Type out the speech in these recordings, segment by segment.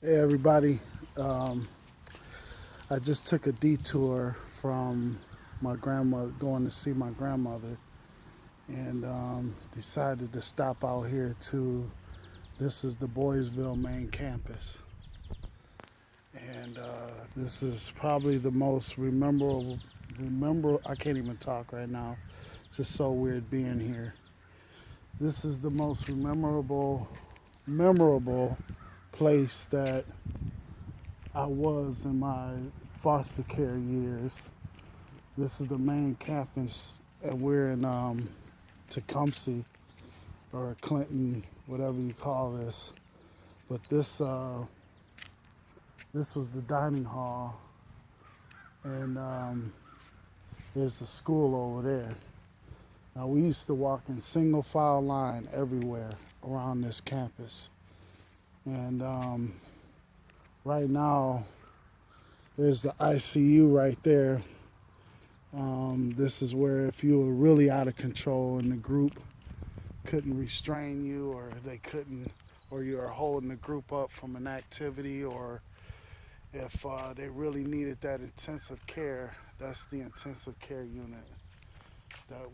Hey everybody, I just took a detour from my grandmother, going to see my grandmother, and decided to stop out here to, this is the Boysville main campus. And this is probably the most I can't even talk right now. It's just so weird being here. This is the most memorable place that I was in my foster care years. This is the main campus, and we're in Tecumseh or Clinton, whatever you call this. But this was the dining hall, and there's a school over there. Now we used to walk in single file line everywhere around this campus, and right now there's the ICU right there. This is where if you were really out of control and the group couldn't restrain you, or they couldn't, or you were holding the group up from an activity, or if they really needed that intensive care, that's the intensive care unit that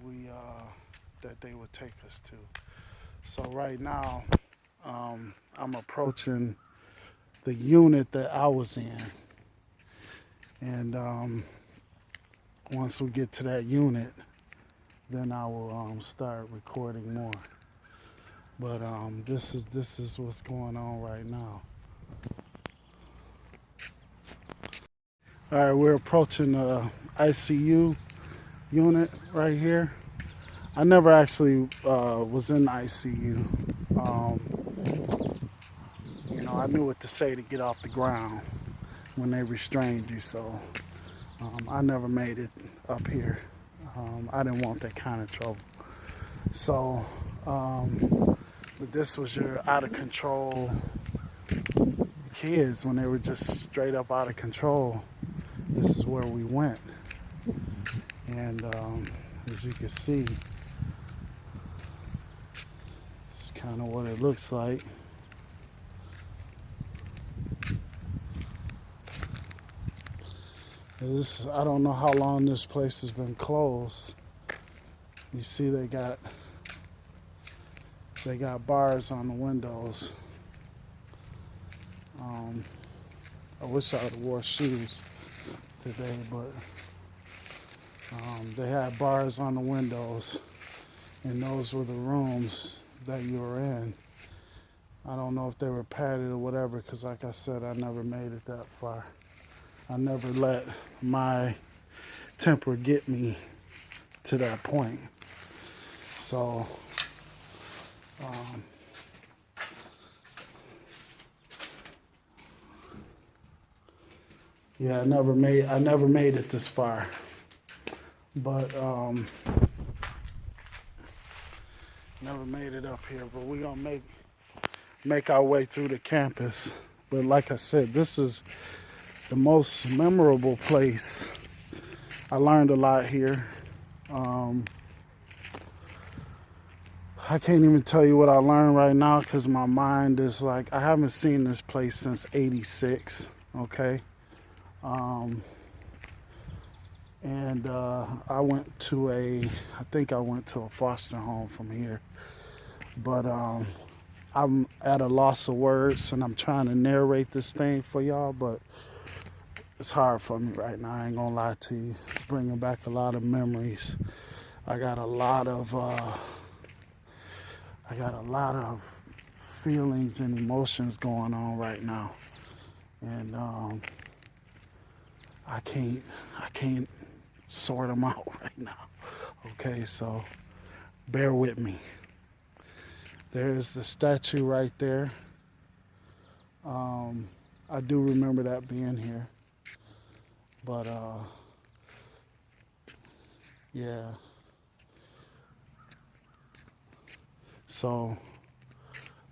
they would take us to. So right now, I'm approaching the unit that I was in, and once we get to that unit, then I will start recording more. But this is what's going on right now. All right, we're approaching the ICU unit right here. I never actually was in the ICU. I knew what to say to get off the ground when they restrained you, so I never made it up here. I didn't want that kind of trouble. So, but this was your out of control kids when they were just straight up out of control. This is where we went, and as you can see, it's kind of what it looks like. I don't know how long this place has been closed. You see they got bars on the windows. I wish I would have wore shoes today, but they had bars on the windows, and those were the rooms that you were in. I don't know if they were padded or whatever, because like I said, I never made it that far. I never let my temper get me to that point. So, yeah, I never made it this far. But never made it up here. But we're gonna make our way through the campus. But like I said, this is the most memorable place. I learned a lot here. I can't even tell you what I learned right now because my mind is like, I haven't seen this place since '86, okay? And I think I went to a foster home from here. But I'm at a loss of words, and I'm trying to narrate this thing for y'all, but it's hard for me right now. I ain't gonna lie to you. It's bringing back a lot of memories. I got a lot of feelings and emotions going on right now, and I can't sort them out right now. Okay, so bear with me. There's the statue right there. I do remember that being here, but yeah. So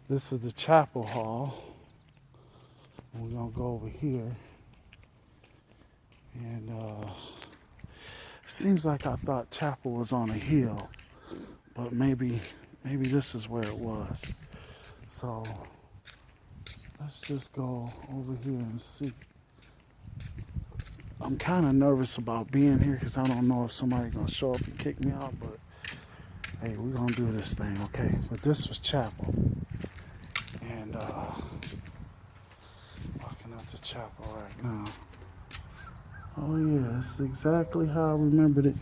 this is the chapel hall. We're gonna go over here, and seems like I thought chapel was on a hill, but maybe this is where it was. So Let's just go over here and see. I'm kind of nervous about being here because I don't know if somebody's going to show up and kick me out, but hey, we're going to do this thing, okay? But this was chapel. And walking out the chapel right now. Oh yeah, it's exactly how I remembered it.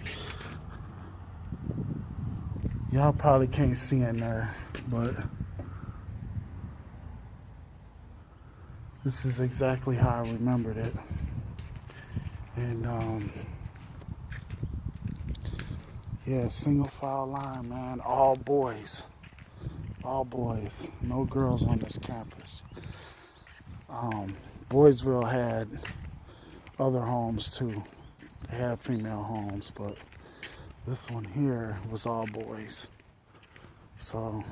Y'all probably can't see in there, but this is exactly how I remembered it. And yeah, single file line, man. All boys, no girls on this campus. Boysville had other homes too. They had female homes, but this one here was all boys. So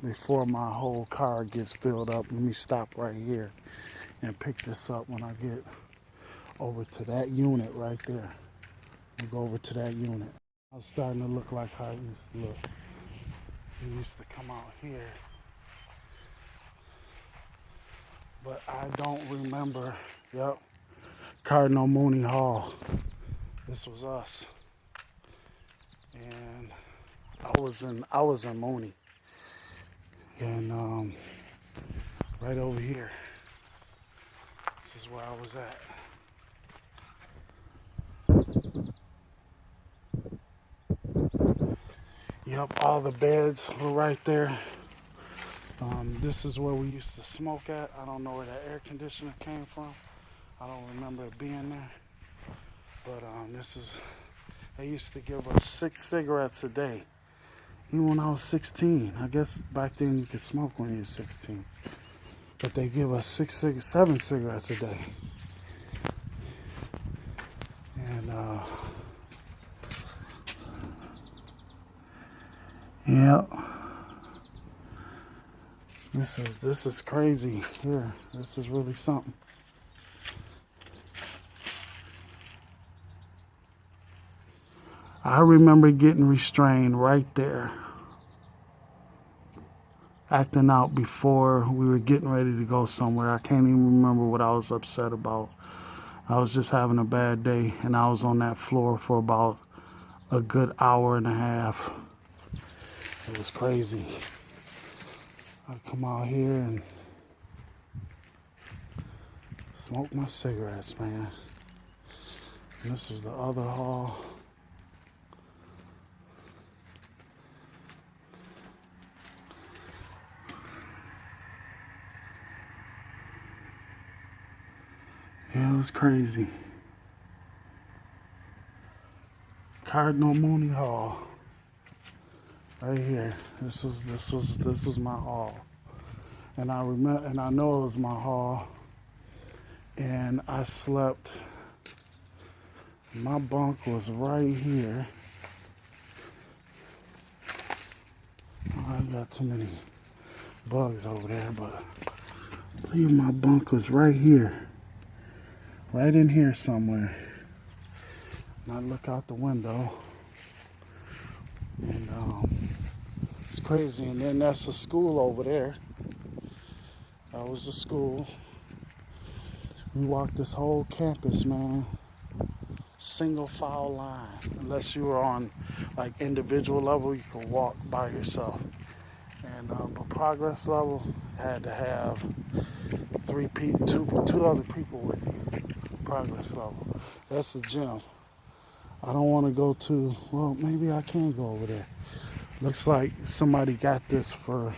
before my whole car gets filled up, let me stop right here and pick this up when I get over to that unit right there. We go over to that unit. I was starting to look like how it used to look. It used to come out here. But I don't remember. Yep. Cardinal Mooney Hall. This was us. And I was in Mooney. And right over here. This is where I was at. Yep, all the beds were right there. This is where we used to smoke at. I don't know where that air conditioner came from. I don't remember it being there. But they used to give us 6 cigarettes a day. Even when I was 16. I guess back then you could smoke when you were 16. But they give us 7 cigarettes a day. And yeah. This is crazy here. This is really something. I remember getting restrained right there, acting out before we were getting ready to go somewhere. I can't even remember what I was upset about. I was just having a bad day, and I was on that floor for about a good hour and a half. It was crazy. I'd come out here and smoke my cigarettes, man. And this is the other hall. Yeah, it was crazy. Cardinal Mooney Hall. Right here. This was my hall. And I remember, and I know it was my hall. And I slept. My bunk was right here. Oh, I got too many bugs over there, but I believe my bunk was right here. Right in here somewhere. And I look out the window. And it's crazy. And then that's a school over there. That was a school. We walked this whole campus, man. Single file line. Unless you were on like individual level, you could walk by yourself. And but progress level had to have two other people with you. Progress level. That's the gym. I don't want to go to, well, maybe I can go over there. Looks like somebody got this to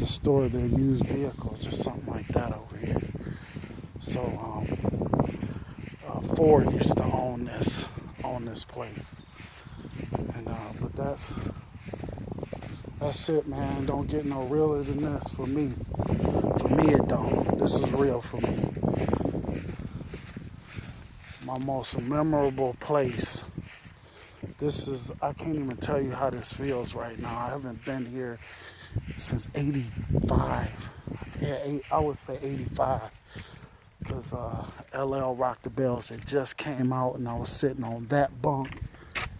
store their used vehicles or something like that over here. So Ford used to own this place. And but that's it, man. Don't get no realer than this for me. For me, it don't. This is real for me. My most memorable place. I can't even tell you how this feels right now. I haven't been here since 85. Yeah, I would say 85. Because LL Rock the Bells had just came out and I was sitting on that bunk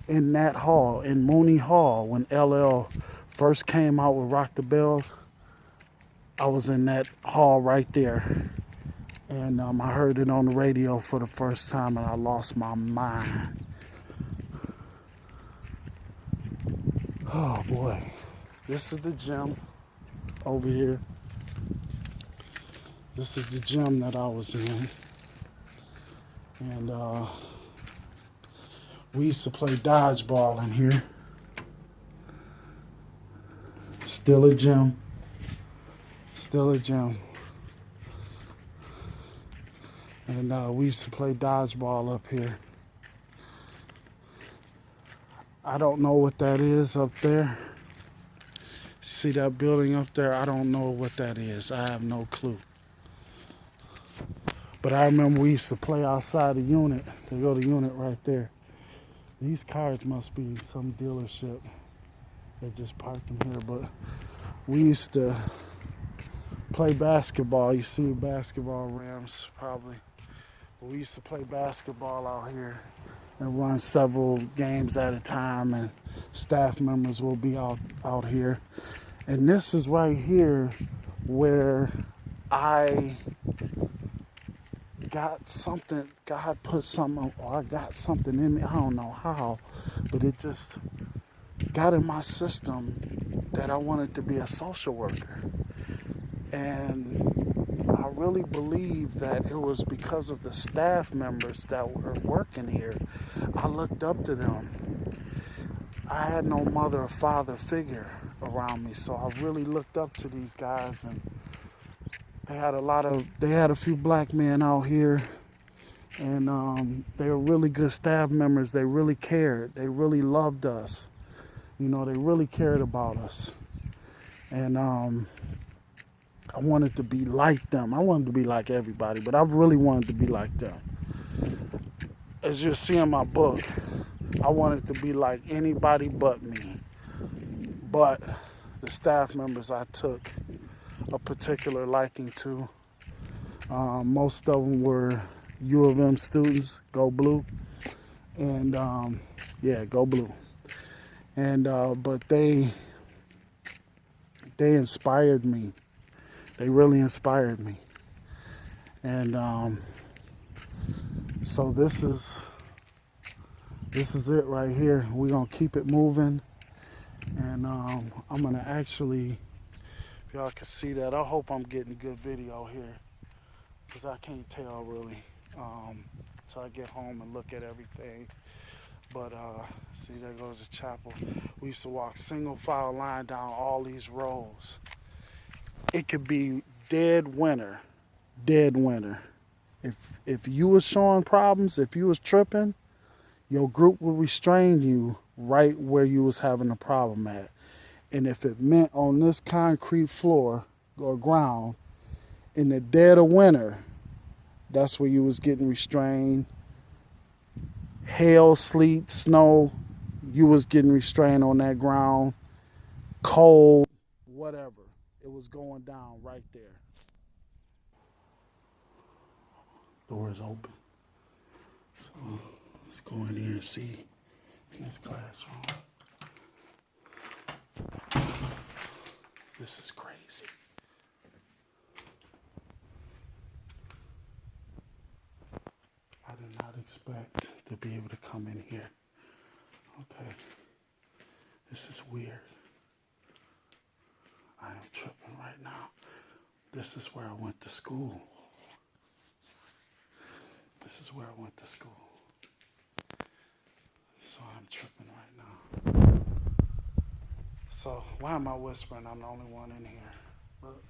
in that hall, in Mooney Hall, when LL first came out with Rock the Bells. I was in that hall right there, and I heard it on the radio for the first time, and I lost my mind. Oh boy, this is the gym over here. This is the gym that I was in, and we used to play dodgeball in here. Still a gym. Still a gym. And we used to play dodgeball up here. I don't know what that is up there. See that building up there? I don't know what that is. I have no clue. But I remember we used to play outside the unit. They go to unit right there. These cars must be some dealership. They just parked them here. But we used to play basketball. You see basketball rims probably. We used to play basketball out here and run several games at a time, and staff members will be out here. And this is right here where I got something, God put something, or I got something in me, I don't know how, but it just got in my system that I wanted to be a social worker. And I really believe that it was because of the staff members that were working here. I looked up to them. I had no mother or father figure around me, so I really looked up to these guys. And they had a few black men out here, and they were really good staff members. They really cared. They really loved us. You know, they really cared about us. And I wanted to be like them. I wanted to be like everybody, but I really wanted to be like them. As you'll see in my book, I wanted to be like anybody but me. But the staff members I took a particular liking to. Most of them were U of M students, go blue. And yeah, go blue. And but they inspired me. They really inspired me. And so this is it right here. We're gonna keep it moving. And I'm gonna actually, if y'all can see that, I hope I'm getting a good video here, because I can't tell really. So I get home and look at everything. But see, there goes the chapel. We used to walk single file line down all these rows. It could be dead winter. If you was showing problems, if you was tripping, your group would restrain you right where you was having a problem at. And if it meant on this concrete floor or ground in the dead of winter, that's where you was getting restrained. Hail, sleet, snow, you was getting restrained on that ground. Cold, whatever. It was going down right there. Door is open. So let's go in here and see in this classroom. This is crazy. I did not expect to be able to come in here. Okay. This is weird. I am tripping right now. This is where I went to school. This is where I went to school. So I'm tripping right now. So why am I whispering? I'm the only one in here. Look.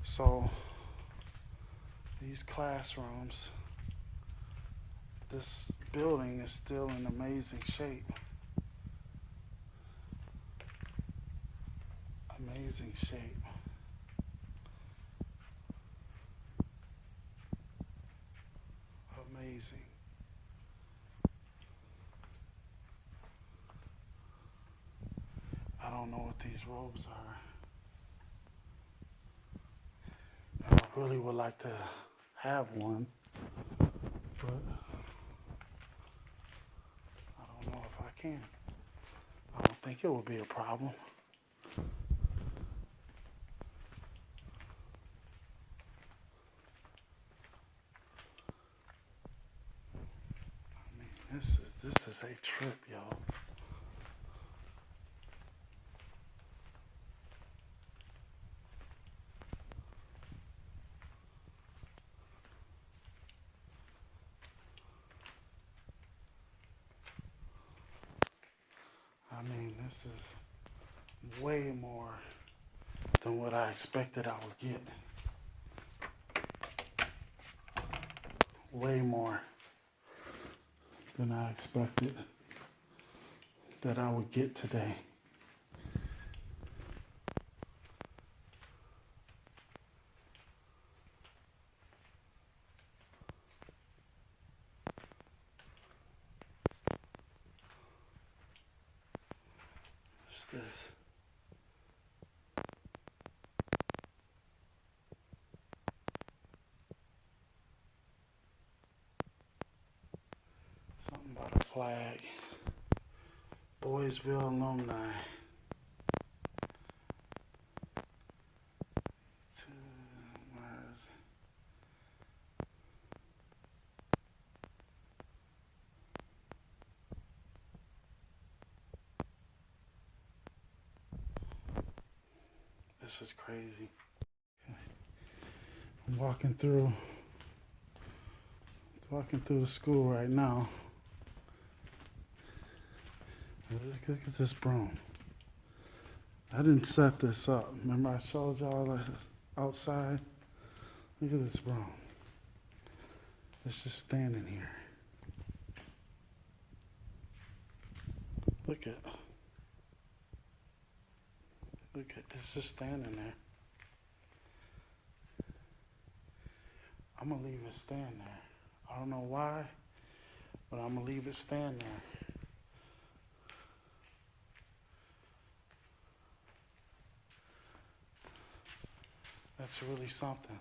So these classrooms, this building is still in amazing shape. Amazing shape. Amazing. I don't know what these robes are. And I really would like to have one, but I don't know if I can. I don't think it would be a problem. this is a trip, yo. I mean, this is way more than what I expected I would get. Way more than I expected that I would get today. What's this? Something about a flag. Boysville alumni. This is crazy. I'm walking through the school right now. Look at this broom. I didn't set this up. Remember I showed y'all that outside? Look at this broom. It's just standing here. Look at it's just standing there. I'm gonna leave it stand there. I don't know why, but I'm gonna leave it stand there. That's really something.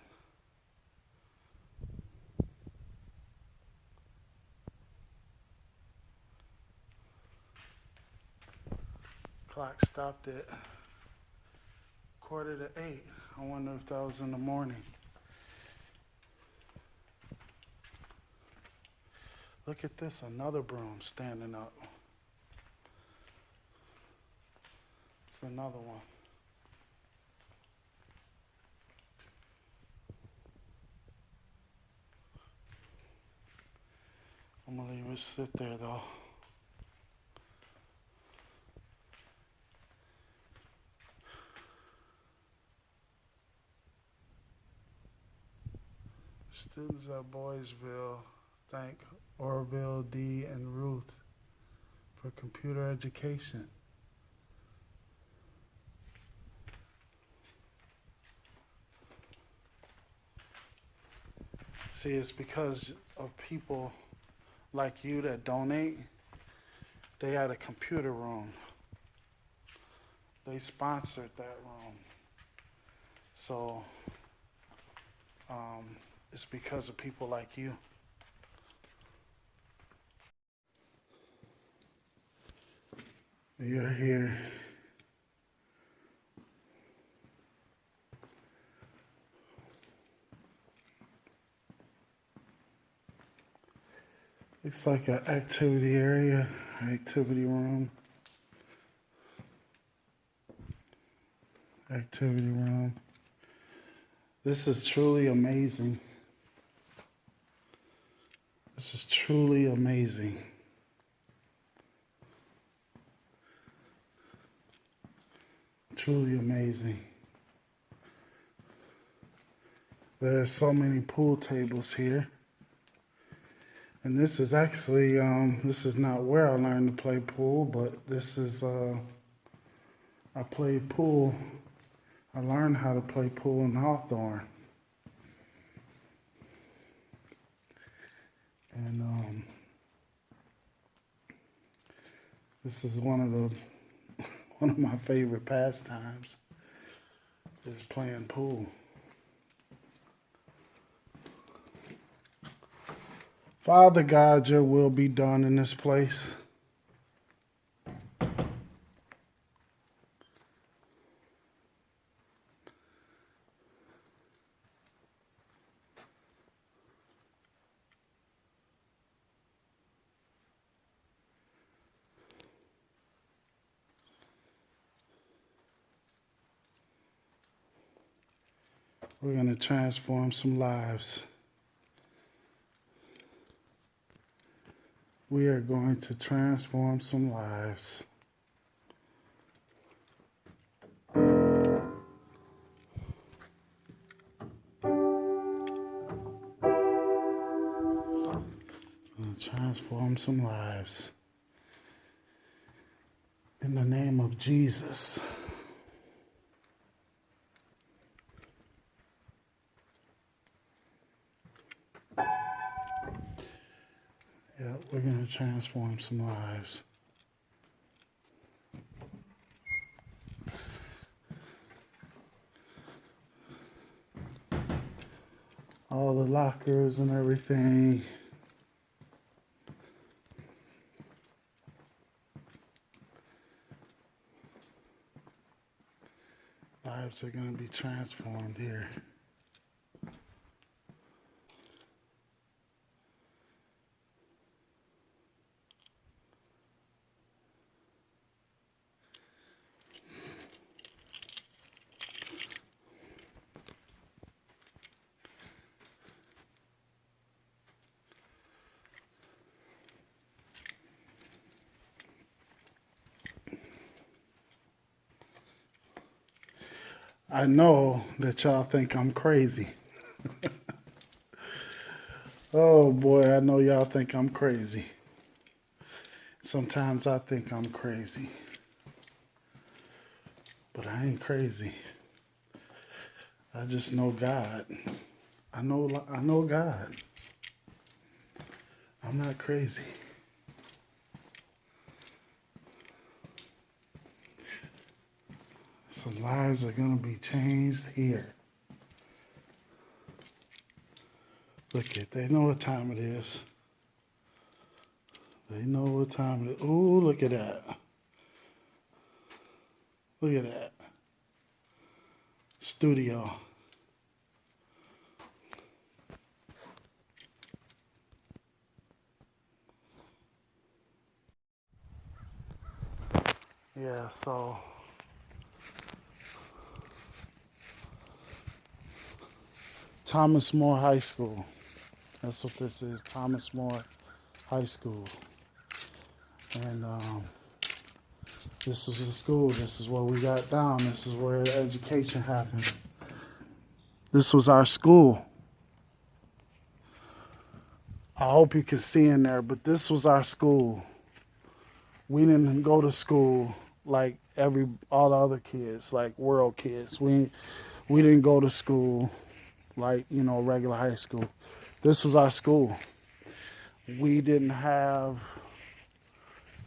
Clock stopped at 7:45. I wonder if that was in the morning. Look at this, another broom standing up. It's another one. I'm gonna leave it sit there though. Students at Boysville thank Orville D. and Ruth for computer education. See, it's because of people like you that donate. They had a computer room. They sponsored that room. So it's because of people like you. You're here. It's like an activity area, activity room. Activity room. This is truly amazing. This is truly amazing. Truly amazing. There are so many pool tables here. And this is actually, this is not where I learned to play pool, but this is, I played pool. I learned how to play pool in Hawthorne. And this is one of my favorite pastimes is playing pool. Father God, your will be done in this place. We're going to transform some lives. We are going to transform some lives. Transform some lives. In the name of Jesus. Yeah, we're going to transform some lives. All the lockers and everything. Lives are going to be transformed here. I know that y'all think I'm crazy. Oh boy, I know y'all think I'm crazy. Sometimes I think I'm crazy. But I ain't crazy. I just know God. I know God. I'm not crazy. Some lives are going to be changed here. Look at, they know what time it is. They know what time it is. Ooh, look at that. Look at that. Studio. Yeah, so Thomas More High School. That's what this is, Thomas More High School. And this was the school. This is where we got down. This is where education happened. This was our school. I hope you can see in there, but this was our school. We didn't go to school like all the other kids, like world kids. We didn't go to school like, regular high school. This was our school. We didn't have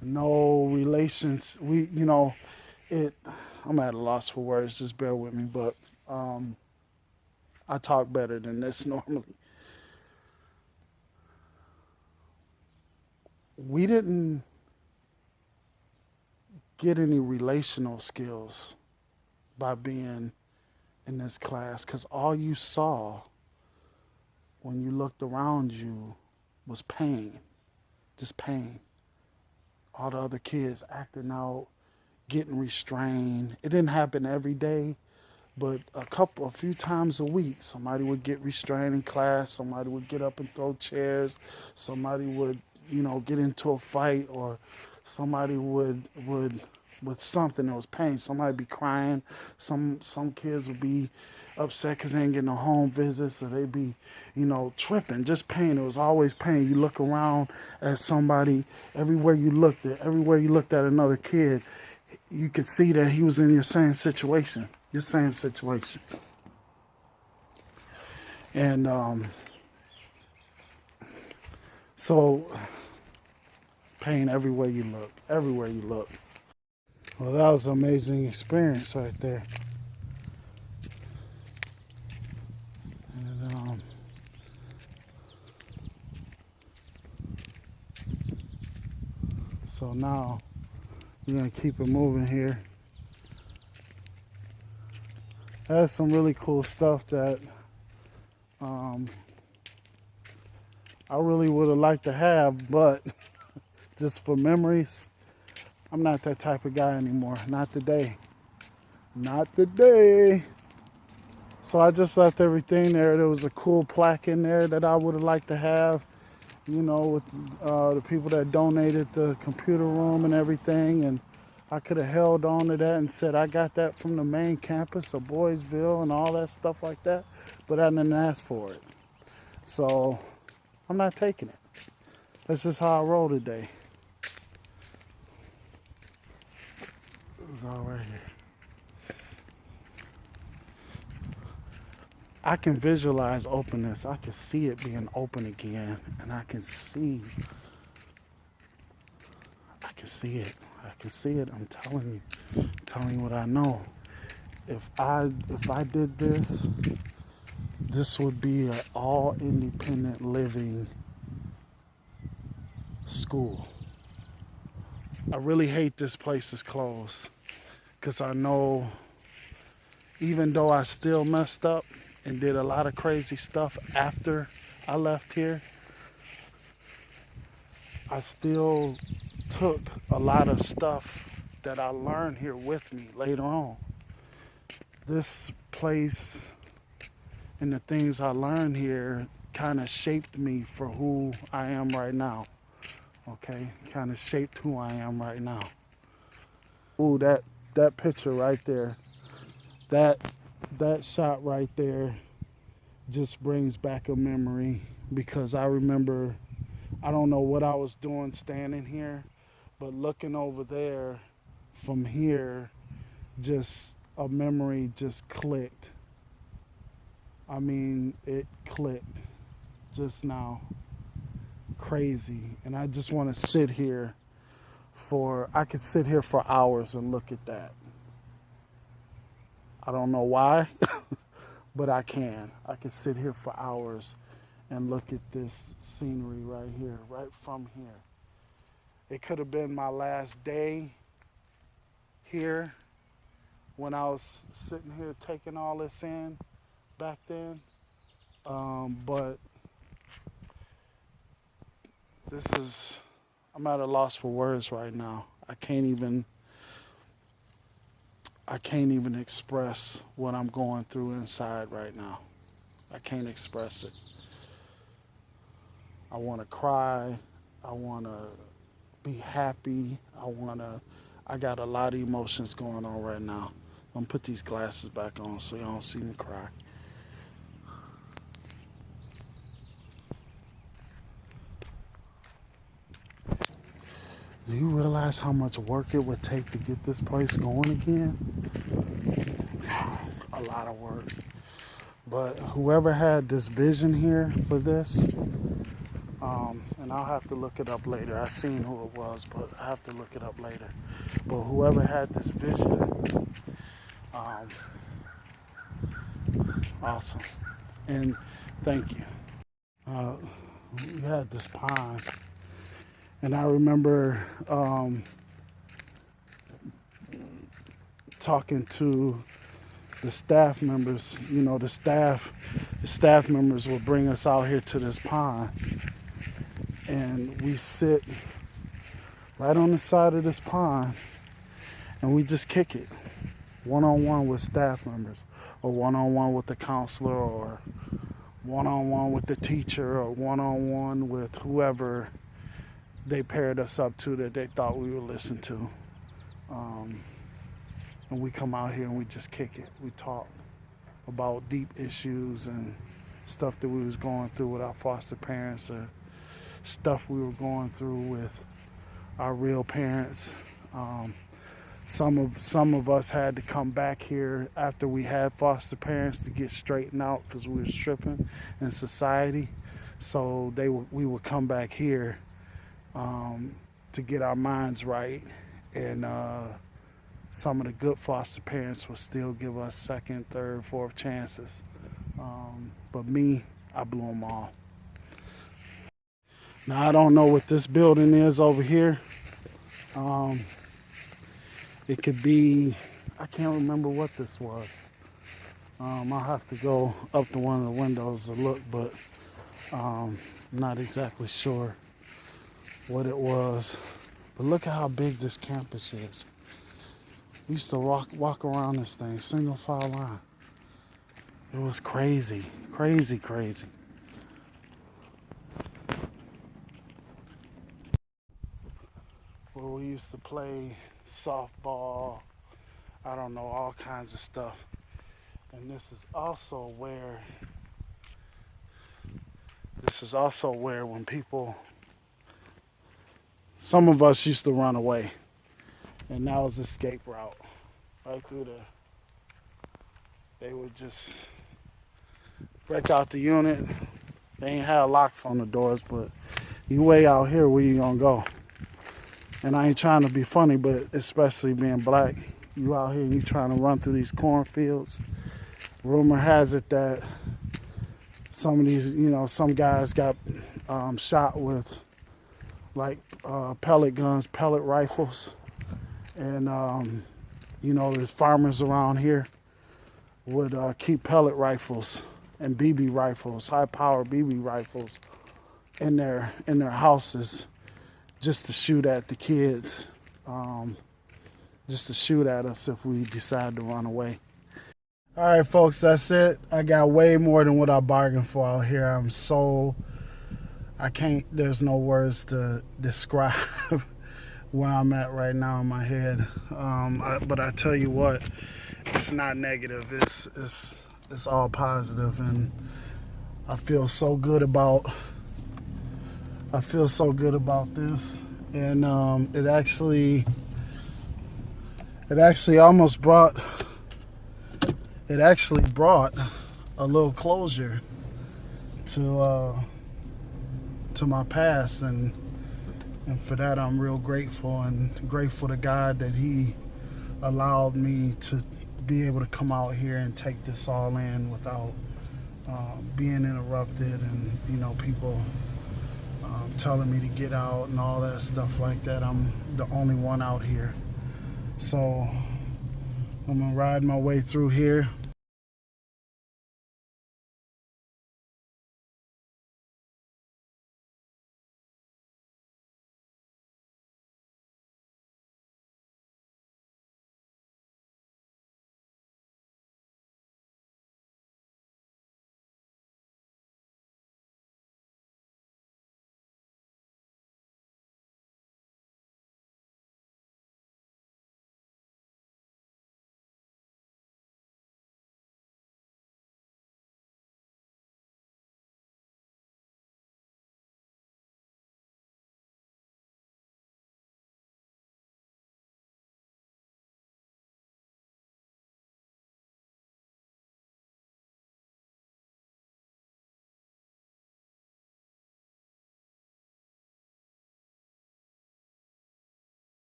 no relations. I'm at a loss for words, just bear with me, but I talk better than this normally. We didn't get any relational skills by being in this class, because all you saw when you looked around you was pain, just pain. All the other kids acting out, getting restrained. It didn't happen every day, but a few times a week, somebody would get restrained in class. Somebody would get up and throw chairs. Somebody would, get into a fight, or somebody would with something that was pain. Somebody would be crying. Some kids would be upset because they ain't getting no home visits, or they'd be, tripping. Just pain. It was always pain. You look around at somebody, everywhere you looked at another kid, you could see that he was in your same situation. And so pain everywhere you look. Well, that was an amazing experience right there. And so now we're gonna keep it moving here. That's some really cool stuff that I really would have liked to have, but just for memories, I'm not that type of guy anymore. Not today. So I just left everything there. There was a cool plaque in there that I would have liked to have, with the people that donated the computer room and everything. And I could have held on to that and said, I got that from the main campus of Boysville and all that stuff like that. But I didn't ask for it. So I'm not taking it. That's just how I roll today. It's all right here. I can visualize openness. I can see it being open again. And I can see it. I can see it. I'm telling you what I know. If I did this, this would be an all independent living school. I really hate this place is closed because I know even though I still messed up and did a lot of crazy stuff after I left here, I still took a lot of stuff that I learned here with me later on. This place and the things I learned here kind of shaped me for who I am right now. Okay, kind of shaped who I am right now. Ooh, that picture right there, that shot right there just brings back a memory because I remember, I don't know what I was doing standing here, but looking over there from here, just a memory just clicked. I mean, it clicked just now. Crazy. And I just want to sit here I could sit here for hours and look at that. I don't know why, but I can. I could sit here for hours and look at this scenery right here, right from here. It could have been my last day here when I was sitting here taking all this in back then. But I'm at a loss for words right now. I can't even express what I'm going through inside right now. I can't express it. I want to cry. I want to be happy. I got a lot of emotions going on right now. I'm gonna put these glasses back on so you don't see me cry. Do you realize how much work it would take to get this place going again? A lot of work. But whoever had this vision here for this, and I'll have to look it up later. I seen who it was, but I have to look it up later. But whoever had this vision, awesome. And thank you. We had this pond, and I remember talking to the staff members. The staff members would bring us out here to this pond, and we sit right on the side of this pond, and we just kick it, one-on-one with staff members, or one-on-one with the counselor, or one-on-one with the teacher, or one-on-one with whoever they paired us up to that they thought we would listen to. And we come out here and we just kick it. We talk about deep issues and stuff that we was going through with our foster parents, or stuff we were going through with our real parents. Some of us had to come back here after we had foster parents to get straightened out because we were stripping in society. So we would come back here to get our minds right, and some of the good foster parents would still give us second, third, fourth chances. But me, I blew them all. Now I don't know what this building is over here. It could be, I can't remember what this was. I'll have to go up to one of the windows to look, but I'm not exactly sure what it was. But look at how big this campus is. We used to walk around this thing, single file line. It was crazy, crazy, crazy. Where we used to play softball, I don't know, all kinds of stuff. And this is also where when people, some of us used to run away. And that was escape route right through there. They would just break out the unit. They ain't had locks on the doors, but you way out here, where you gonna go? And I ain't trying to be funny, but especially being black, you out here and you trying to run through these cornfields. Rumor has it that some of these, some guys got shot with like pellet guns, pellet rifles. And, there's farmers around here would keep pellet rifles and BB rifles, high-power BB rifles in their houses just to shoot at the kids, just to shoot at us if we decide to run away. All right, folks, that's it. I got way more than what I bargained for out here. There's no words to describe where I'm at right now in my head. But I tell you what, it's not negative. It's all positive, and I feel so good about this. And it actually almost brought a little closure to my past, and for that I'm real grateful, and grateful to God that He allowed me to be able to come out here and take this all in without being interrupted, and people telling me to get out and all that stuff like that. I'm the only one out here, so I'm gonna ride my way through here.